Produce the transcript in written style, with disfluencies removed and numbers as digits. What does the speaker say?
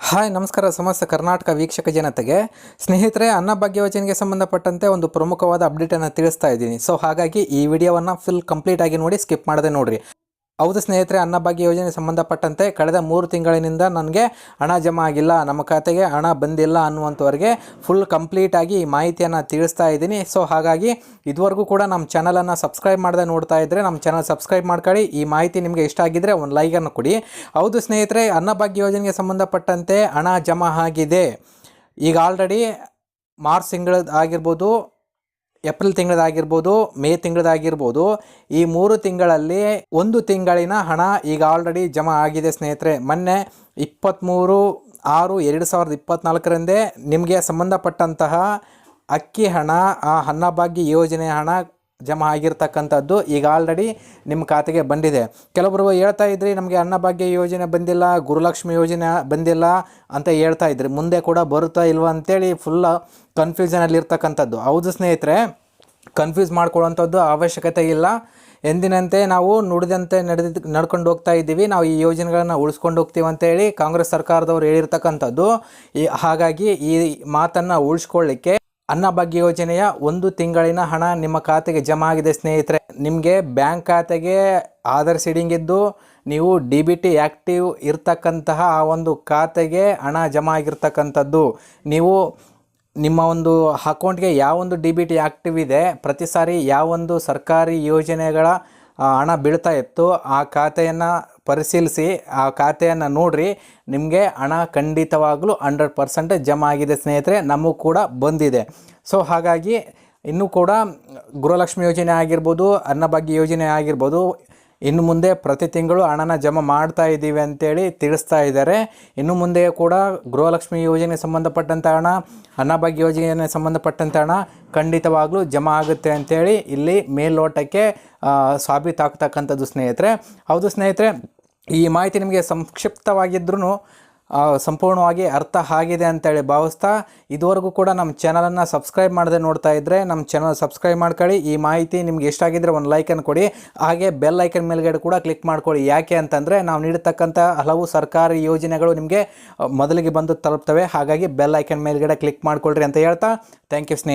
Hi ನಮಸ್ಕಾರ ಸಮಸ್ತ ಕರ್ನಾಟಕ ವೀಕ್ಷಕ ಜನತೆಗೆ ಸ್ನೇಹಿತರೆ, ಅನ್ನಭಾಗ್ಯ ಯೋಜನೆಗೆ ಸಂಬಂಧಪಟ್ಟಂತೆ ಒಂದು ಪ್ರಮುಖವಾದ ಅಪ್ಡೇಟನ್ನು ತಿಳಿಸ್ತಾ ಇದ್ದೀನಿ. ಸೊ ಹಾಗಾಗಿ ಈ ವಿಡಿಯೋವನ್ನು ಫುಲ್ ಕಂಪ್ಲೀಟ್ ಆಗಿ ನೋಡಿ, ಸ್ಕಿಪ್ ಮಾಡದೆ ನೋಡ್ರಿ. ಹೌದು ಸ್ನೇಹಿತರೆ, ಅನ್ನಭಾಗ್ಯ ಯೋಜನೆ ಸಂಬಂಧಪಟ್ಟಂತೆ ಕಳೆದ 3 ತಿಂಗಳಿನಿಂದ ನನಗೆ ಹಣ ಜಮಾ ಆಗಿಲ್ಲ, ನಮ್ಮ ಖಾತೆಗೆ ಹಣ ಬಂದಿಲ್ಲ ಅನ್ನುವಂಥವ್ರಿಗೆ ಫುಲ್ ಕಂಪ್ಲೀಟಾಗಿ ಈ ಮಾಹಿತಿಯನ್ನು ತಿಳಿಸ್ತಾ ಇದ್ದೀನಿ. ಸೊ ಹಾಗಾಗಿ ಇದುವರೆಗೂ ಕೂಡ ನಮ್ಮ ಚಾನಲನ್ನು ಸಬ್ಸ್ಕ್ರೈಬ್ ಮಾಡದೆ ನೋಡ್ತಾ ಇದ್ದರೆ ನಮ್ಮ ಚಾನಲ್ ಸಬ್ಸ್ಕ್ರೈಬ್ ಮಾಡ್ಕೊಳ್ಳಿ. ಈ ಮಾಹಿತಿ ನಿಮಗೆ ಇಷ್ಟ ಆಗಿದ್ದರೆ ಒಂದು ಲೈಕನ್ನು ಕೊಡಿ. ಹೌದು ಸ್ನೇಹಿತರೆ, ಅನ್ನಭಾಗ್ಯ ಯೋಜನೆಗೆ ಸಂಬಂಧಪಟ್ಟಂತೆ ಹಣ ಜಮಾ ಆಗಿದೆ. ಈಗ ಆಲ್ರೆಡಿ ಮಾರ್ಚ್ ತಿಂಗಳದ್ದು ಆಗಿರ್ಬೋದು, ಏಪ್ರಿಲ್ ತಿಂಗಳದಾಗಿರ್ಬೋದು, ಮೇ ತಿಂಗಳದಾಗಿರ್ಬೋದು, ಈ 3 ತಿಂಗಳಲ್ಲಿ 1 ತಿಂಗಳಿನ ಹಣ ಈಗ ಆಲ್ರೆಡಿ ಜಮಾ ಆಗಿದೆ ಸ್ನೇಹಿತರೆ. ಮೊನ್ನೆ 23/6/2024 ನಿಮಗೆ ಸಂಬಂಧಪಟ್ಟಂತಹ ಅಕ್ಕಿ ಹಣ, ಆ ಅನ್ನಭಾಗ್ಯ ಯೋಜನೆ ಹಣ ಜಮಾ ಆಗಿರ್ತಕ್ಕಂಥದ್ದು ಈಗ ಆಲ್ರೆಡಿ ನಿಮ್ಮ ಖಾತೆಗೆ ಬಂದಿದೆ. ಕೆಲವರು ಹೇಳ್ತಾ ಇದ್ರಿ ನಮಗೆ ಅನ್ನಭಾಗ್ಯ ಯೋಜನೆ ಬಂದಿಲ್ಲ, ಗುರುಲಕ್ಷ್ಮಿ ಯೋಜನೆ ಬಂದಿಲ್ಲ ಅಂತ ಹೇಳ್ತಾ ಇದ್ರಿ. ಮುಂದೆ ಕೂಡ ಬರುತ್ತಾ ಇಲ್ವಾ ಅಂತೇಳಿ ಫುಲ್ ಕನ್ಫ್ಯೂಷನಲ್ಲಿ ಇರ್ತಕ್ಕಂಥದ್ದು. ಹೌದು ಸ್ನೇಹಿತರೆ, ಕನ್ಫ್ಯೂಸ್ ಮಾಡ್ಕೊಳ್ಳೋಂಥದ್ದು ಅವಶ್ಯಕತೆ ಇಲ್ಲ. ಎಂದಿನಂತೆ ನಾವು ನುಡಿದಂತೆ ನಡ್ಕೊಂಡು ಹೋಗ್ತಾ ಇದ್ದೀವಿ. ನಾವು ಈ ಯೋಜನೆಗಳನ್ನು ಉಳಿಸ್ಕೊಂಡು ಹೋಗ್ತೀವಿ ಅಂತೇಳಿ ಕಾಂಗ್ರೆಸ್ ಸರ್ಕಾರದವರು ಹೇಳಿರ್ತಕ್ಕಂಥದ್ದು. ಹಾಗಾಗಿ ಈ ಮಾತನ್ನು ಉಳಿಸ್ಕೊಳ್ಳಿಕ್ಕೆ ಅನ್ನಭಾಗ್ಯ ಯೋಜನೆಯ 1 ತಿಂಗಳಿನ ಹಣ ನಿಮ್ಮ ಖಾತೆಗೆ ಜಮಾ ಆಗಿದೆ ಸ್ನೇಹಿತರೆ. ನಿಮಗೆ ಬ್ಯಾಂಕ್ ಖಾತೆಗೆ ಆಧಾರ್ ಸೀಡಿಂಗ್ ಇದ್ದು ನೀವು DBT ಆ್ಯಕ್ಟಿವ್ ಇರ್ತಕ್ಕಂತಹ ಆ ಒಂದು ಖಾತೆಗೆ ಹಣ ಜಮಾ ಆಗಿರ್ತಕ್ಕಂಥದ್ದು. ನೀವು ನಿಮ್ಮ ಒಂದು ಅಕೌಂಟ್ಗೆ ಯಾವೊಂದು DBT ಆ್ಯಕ್ಟಿವ್ ಇದೆ, ಪ್ರತಿ ಸಾರಿ ಯಾವೊಂದು ಸರ್ಕಾರಿ ಯೋಜನೆಗಳ ಹಣ ಬೀಳ್ತಾ ಇತ್ತು ಆ ಖಾತೆಯನ್ನು ಪರಿಶೀಲಿಸಿ, ಆ ಖಾತೆಯನ್ನು ನೋಡ್ರಿ. ನಿಮಗೆ ಹಣ ಖಂಡಿತವಾಗಲೂ 100% ಜಮಾ ಆಗಿದೆ ಸ್ನೇಹಿತರೆ. ನಮಗೂ ಕೂಡ ಬಂದಿದೆ. ಸೊ ಹಾಗಾಗಿ ಇನ್ನೂ ಕೂಡ ಗೃಹಲಕ್ಷ್ಮಿ ಯೋಜನೆ ಆಗಿರ್ಬೋದು, ಅನ್ನಭಾಗ್ಯ ಯೋಜನೆ ಆಗಿರ್ಬೋದು, ಇನ್ನು ಮುಂದೆ ಪ್ರತಿ ತಿಂಗಳು ಹಣನ ಜಮಾ ಮಾಡ್ತಾ ಇದ್ದೀವಿ ಅಂತೇಳಿ ತಿಳಿಸ್ತಾ ಇದ್ದಾರೆ. ಇನ್ನು ಮುಂದೆ ಕೂಡ ಗೃಹಲಕ್ಷ್ಮಿ ಯೋಜನೆಗೆ ಸಂಬಂಧಪಟ್ಟಂಥ ಹಣ, ಅನ್ನಭಾಗ್ಯ ಯೋಜನೆಗೆ ಸಂಬಂಧಪಟ್ಟಂಥ ಹಣ ಖಂಡಿತವಾಗ್ಲೂ ಜಮಾ ಆಗುತ್ತೆ ಅಂತೇಳಿ ಇಲ್ಲಿ ಮೇಲ್ನೋಟಕ್ಕೆ ಸಾಬೀತಾಗ್ತಕ್ಕಂಥದ್ದು ಸ್ನೇಹಿತರೆ. ಹೌದು ಸ್ನೇಹಿತರೆ, ಈ ಮಾಹಿತಿ ನಿಮಗೆ ಸಂಕ್ಷಿಪ್ತವಾಗಿದ್ರೂ ಸಂಪೂರ್ಣವಾಗಿ ಅರ್ಥ ಆಗಿದೆ ಅಂತೇಳಿ ಭಾವಿಸ್ತಾ, ಇದುವರೆಗೂ ಕೂಡ ನಮ್ಮ ಚಾನಲನ್ನು ಸಬ್ಸ್ಕ್ರೈಬ್ ಮಾಡದೆ ನೋಡ್ತಾ ಇದ್ದರೆ ನಮ್ಮ ಚಾನಲ್ ಸಬ್ಸ್ಕ್ರೈಬ್ ಮಾಡ್ಕೊಳ್ಳಿ. ಈ ಮಾಹಿತಿ ನಿಮ್ಗೆ ಇಷ್ಟ ಆಗಿದ್ದರೆ ಒಂದು ಲೈಕನ್ನು ಕೊಡಿ. ಹಾಗೆ ಬೆಲ್ ಐಕನ್ ಮೇಲ್ಗಡೆ ಕೂಡ ಕ್ಲಿಕ್ ಮಾಡ್ಕೊಳ್ಳಿ. ಯಾಕೆ ಅಂತಂದರೆ ನಾವು ನೀಡತಕ್ಕಂಥ ಹಲವು ಸರ್ಕಾರಿ ಯೋಜನೆಗಳು ನಿಮಗೆ ಮೊದಲಿಗೆ ಬಂದು ತಲುಪ್ತವೆ. ಹಾಗಾಗಿ ಬೆಲ್ ಐಕನ್ ಮೇಲ್ಗಡೆ ಕ್ಲಿಕ್ ಮಾಡ್ಕೊಳ್ರಿ ಅಂತ ಹೇಳ್ತಾ, ಥ್ಯಾಂಕ್ ಯು ಸ್ನೇಹಿತರೆ.